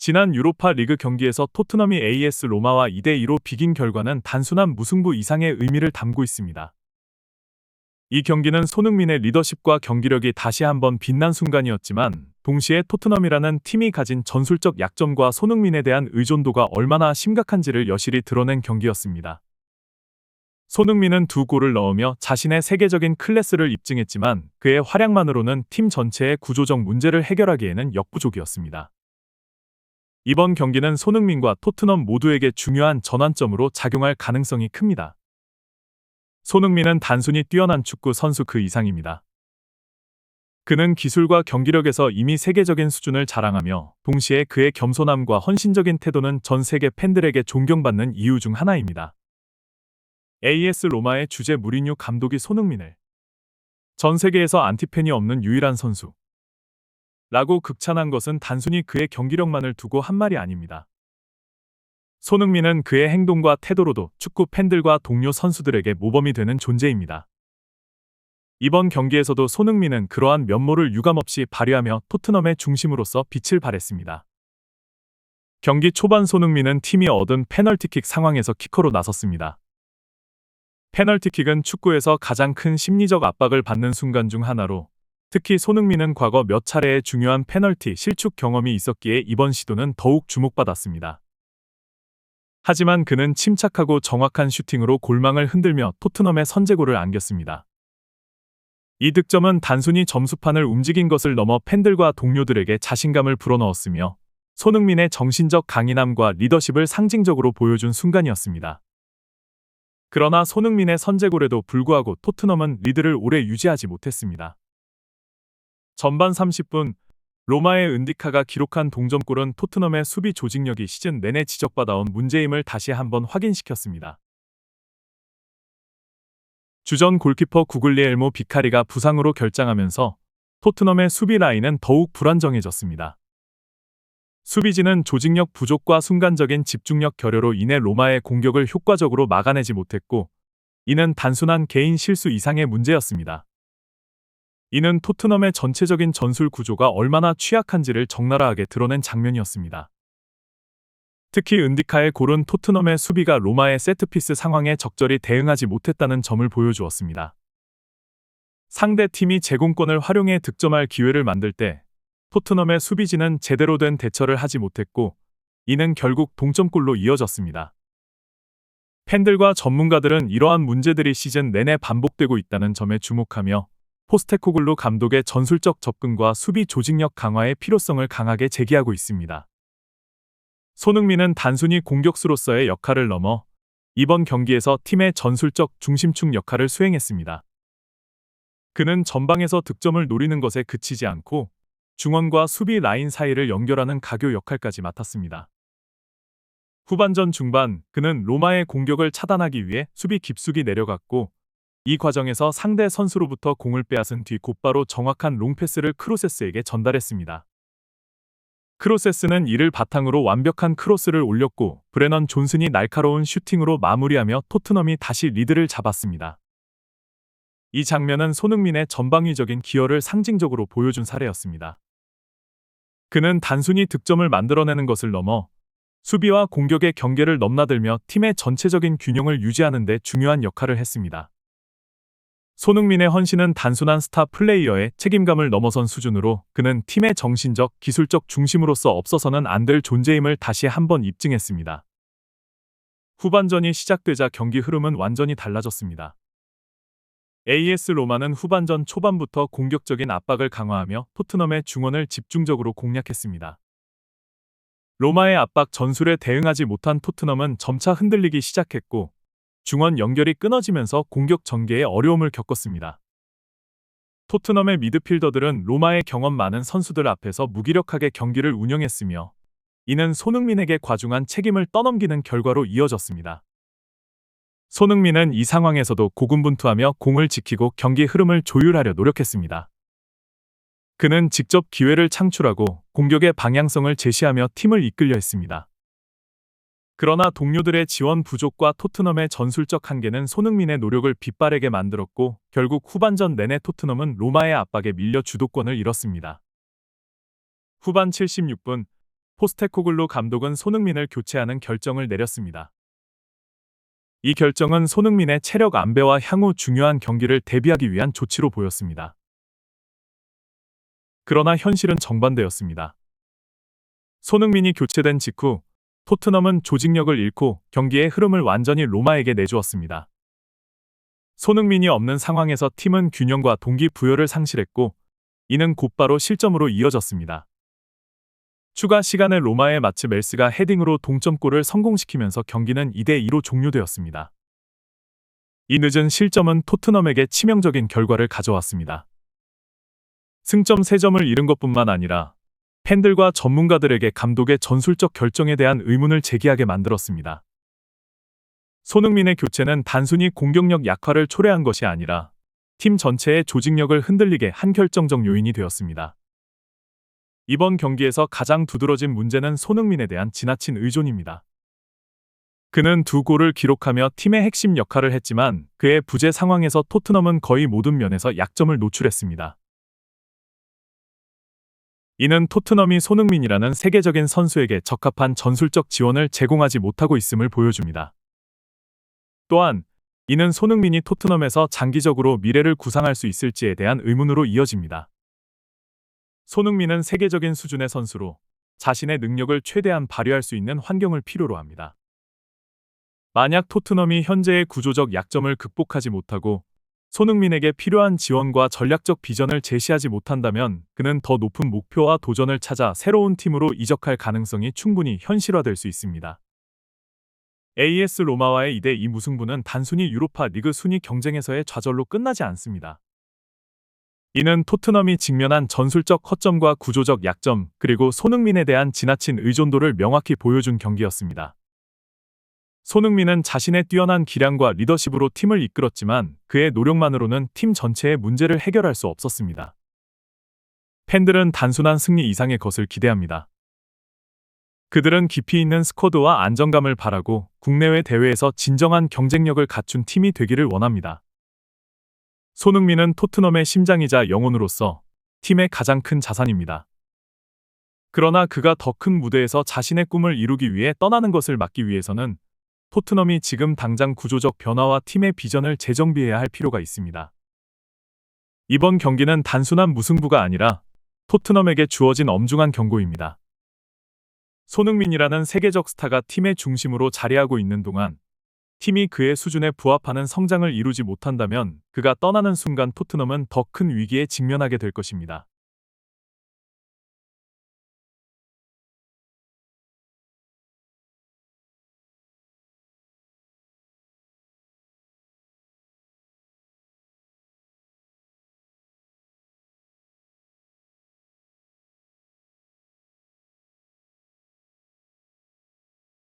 지난 유로파 리그 경기에서 토트넘이 AS 로마와 2대2로 비긴 결과는 단순한 무승부 이상의 의미를 담고 있습니다. 이 경기는 손흥민의 리더십과 경기력이 다시 한번 빛난 순간이었지만, 동시에 토트넘이라는 팀이 가진 전술적 약점과 손흥민에 대한 의존도가 얼마나 심각한지를 여실히 드러낸 경기였습니다. 손흥민은 두 골을 넣으며 자신의 세계적인 클래스를 입증했지만, 그의 활약만으로는 팀 전체의 구조적 문제를 해결하기에는 역부족이었습니다. 이번 경기는 손흥민과 토트넘 모두에게 중요한 전환점으로 작용할 가능성이 큽니다. 손흥민은 단순히 뛰어난 축구 선수 그 이상입니다. 그는 기술과 경기력에서 이미 세계적인 수준을 자랑하며, 동시에 그의 겸손함과 헌신적인 태도는 전 세계 팬들에게 존경받는 이유 중 하나입니다. AS 로마의 주제 무리뉴 감독이 손흥민을 전 세계에서 안티팬이 없는 유일한 선수 라고 극찬한 것은 단순히 그의 경기력만을 두고 한 말이 아닙니다. 손흥민은 그의 행동과 태도로도 축구 팬들과 동료 선수들에게 모범이 되는 존재입니다. 이번 경기에서도 손흥민은 그러한 면모를 유감없이 발휘하며 토트넘의 중심으로서 빛을 발했습니다. 경기 초반 손흥민은 팀이 얻은 페널티킥 상황에서 키커로 나섰습니다. 페널티킥은 축구에서 가장 큰 심리적 압박을 받는 순간 중 하나로, 특히 손흥민은 과거 몇 차례의 중요한 페널티 실축 경험이 있었기에 이번 시도는 더욱 주목받았습니다. 하지만 그는 침착하고 정확한 슈팅으로 골망을 흔들며 토트넘의 선제골을 안겼습니다. 이 득점은 단순히 점수판을 움직인 것을 넘어 팬들과 동료들에게 자신감을 불어넣었으며, 손흥민의 정신적 강인함과 리더십을 상징적으로 보여준 순간이었습니다. 그러나 손흥민의 선제골에도 불구하고 토트넘은 리드를 오래 유지하지 못했습니다. 전반 30분, 로마의 은디카가 기록한 동점골은 토트넘의 수비 조직력이 시즌 내내 지적받아온 문제임을 다시 한번 확인시켰습니다. 주전 골키퍼 구글리엘모 비카리가 부상으로 결장하면서 토트넘의 수비 라인은 더욱 불안정해졌습니다. 수비진은 조직력 부족과 순간적인 집중력 결여로 인해 로마의 공격을 효과적으로 막아내지 못했고, 이는 단순한 개인 실수 이상의 문제였습니다. 이는 토트넘의 전체적인 전술 구조가 얼마나 취약한지를 적나라하게 드러낸 장면이었습니다. 특히 은디카의 골은 토트넘의 수비가 로마의 세트피스 상황에 적절히 대응하지 못했다는 점을 보여주었습니다. 상대 팀이 제공권을 활용해 득점할 기회를 만들 때 토트넘의 수비진은 제대로 된 대처를 하지 못했고, 이는 결국 동점골로 이어졌습니다. 팬들과 전문가들은 이러한 문제들이 시즌 내내 반복되고 있다는 점에 주목하며, 포스테코글루 감독의 전술적 접근과 수비 조직력 강화의 필요성을 강하게 제기하고 있습니다. 손흥민은 단순히 공격수로서의 역할을 넘어 이번 경기에서 팀의 전술적 중심축 역할을 수행했습니다. 그는 전방에서 득점을 노리는 것에 그치지 않고 중원과 수비 라인 사이를 연결하는 가교 역할까지 맡았습니다. 후반전 중반, 그는 로마의 공격을 차단하기 위해 수비 깊숙이 내려갔고, 이 과정에서 상대 선수로부터 공을 빼앗은 뒤 곧바로 정확한 롱패스를 크로세스에게 전달했습니다. 크로세스는 이를 바탕으로 완벽한 크로스를 올렸고, 브레넌 존슨이 날카로운 슈팅으로 마무리하며 토트넘이 다시 리드를 잡았습니다. 이 장면은 손흥민의 전방위적인 기여를 상징적으로 보여준 사례였습니다. 그는 단순히 득점을 만들어내는 것을 넘어 수비와 공격의 경계를 넘나들며 팀의 전체적인 균형을 유지하는 데 중요한 역할을 했습니다. 손흥민의 헌신은 단순한 스타 플레이어의 책임감을 넘어선 수준으로, 그는 팀의 정신적, 기술적 중심으로서 없어서는 안 될 존재임을 다시 한번 입증했습니다. 후반전이 시작되자 경기 흐름은 완전히 달라졌습니다. AS 로마는 후반전 초반부터 공격적인 압박을 강화하며 토트넘의 중원을 집중적으로 공략했습니다. 로마의 압박 전술에 대응하지 못한 토트넘은 점차 흔들리기 시작했고, 중원 연결이 끊어지면서 공격 전개에 어려움을 겪었습니다. 토트넘의 미드필더들은 로마의 경험 많은 선수들 앞에서 무기력하게 경기를 운영했으며, 이는 손흥민에게 과중한 책임을 떠넘기는 결과로 이어졌습니다. 손흥민은 이 상황에서도 고군분투하며 공을 지키고 경기 흐름을 조율하려 노력했습니다. 그는 직접 기회를 창출하고 공격의 방향성을 제시하며 팀을 이끌려 했습니다. 그러나 동료들의 지원 부족과 토트넘의 전술적 한계는 손흥민의 노력을 빗바래게 만들었고, 결국 후반전 내내 토트넘은 로마의 압박에 밀려 주도권을 잃었습니다. 후반 76분, 포스테코글루 감독은 손흥민을 교체하는 결정을 내렸습니다. 이 결정은 손흥민의 체력 안배와 향후 중요한 경기를 대비하기 위한 조치로 보였습니다. 그러나 현실은 정반대였습니다. 손흥민이 교체된 직후 토트넘은 조직력을 잃고 경기의 흐름을 완전히 로마에게 내주었습니다. 손흥민이 없는 상황에서 팀은 균형과 동기부여를 상실했고 이는 곧바로 실점으로 이어졌습니다. 추가 시간에 로마의 마츠 멜스가 헤딩으로 동점골을 성공시키면서 경기는 2대2로 종료되었습니다. 이 늦은 실점은 토트넘에게 치명적인 결과를 가져왔습니다. 승점 3점을 잃은 것뿐만 아니라 팬들과 전문가들에게 감독의 전술적 결정에 대한 의문을 제기하게 만들었습니다. 손흥민의 교체는 단순히 공격력 약화를 초래한 것이 아니라 팀 전체의 조직력을 흔들리게 한 결정적 요인이 되었습니다. 이번 경기에서 가장 두드러진 문제는 손흥민에 대한 지나친 의존입니다. 그는 2골을 기록하며 팀의 핵심 역할을 했지만 그의 부재 상황에서 토트넘은 거의 모든 면에서 약점을 노출했습니다. 이는 토트넘이 손흥민이라는 세계적인 선수에게 적합한 전술적 지원을 제공하지 못하고 있음을 보여줍니다. 또한 이는 손흥민이 토트넘에서 장기적으로 미래를 구상할 수 있을지에 대한 의문으로 이어집니다. 손흥민은 세계적인 수준의 선수로 자신의 능력을 최대한 발휘할 수 있는 환경을 필요로 합니다. 만약 토트넘이 현재의 구조적 약점을 극복하지 못하고 손흥민에게 필요한 지원과 전략적 비전을 제시하지 못한다면 그는 더 높은 목표와 도전을 찾아 새로운 팀으로 이적할 가능성이 충분히 현실화될 수 있습니다. AS 로마와의 2대2 무승부는 단순히 유로파 리그 순위 경쟁에서의 좌절로 끝나지 않습니다. 이는 토트넘이 직면한 전술적 허점과 구조적 약점, 그리고 손흥민에 대한 지나친 의존도를 명확히 보여준 경기였습니다. 손흥민은 자신의 뛰어난 기량과 리더십으로 팀을 이끌었지만 그의 노력만으로는 팀 전체의 문제를 해결할 수 없었습니다. 팬들은 단순한 승리 이상의 것을 기대합니다. 그들은 깊이 있는 스쿼드와 안정감을 바라고 국내외 대회에서 진정한 경쟁력을 갖춘 팀이 되기를 원합니다. 손흥민은 토트넘의 심장이자 영혼으로서 팀의 가장 큰 자산입니다. 그러나 그가 더 큰 무대에서 자신의 꿈을 이루기 위해 떠나는 것을 막기 위해서는 토트넘이 지금 당장 구조적 변화와 팀의 비전을 재정비해야 할 필요가 있습니다. 이번 경기는 단순한 무승부가 아니라 토트넘에게 주어진 엄중한 경고입니다. 손흥민이라는 세계적 스타가 팀의 중심으로 자리하고 있는 동안 팀이 그의 수준에 부합하는 성장을 이루지 못한다면 그가 떠나는 순간 토트넘은 더 큰 위기에 직면하게 될 것입니다.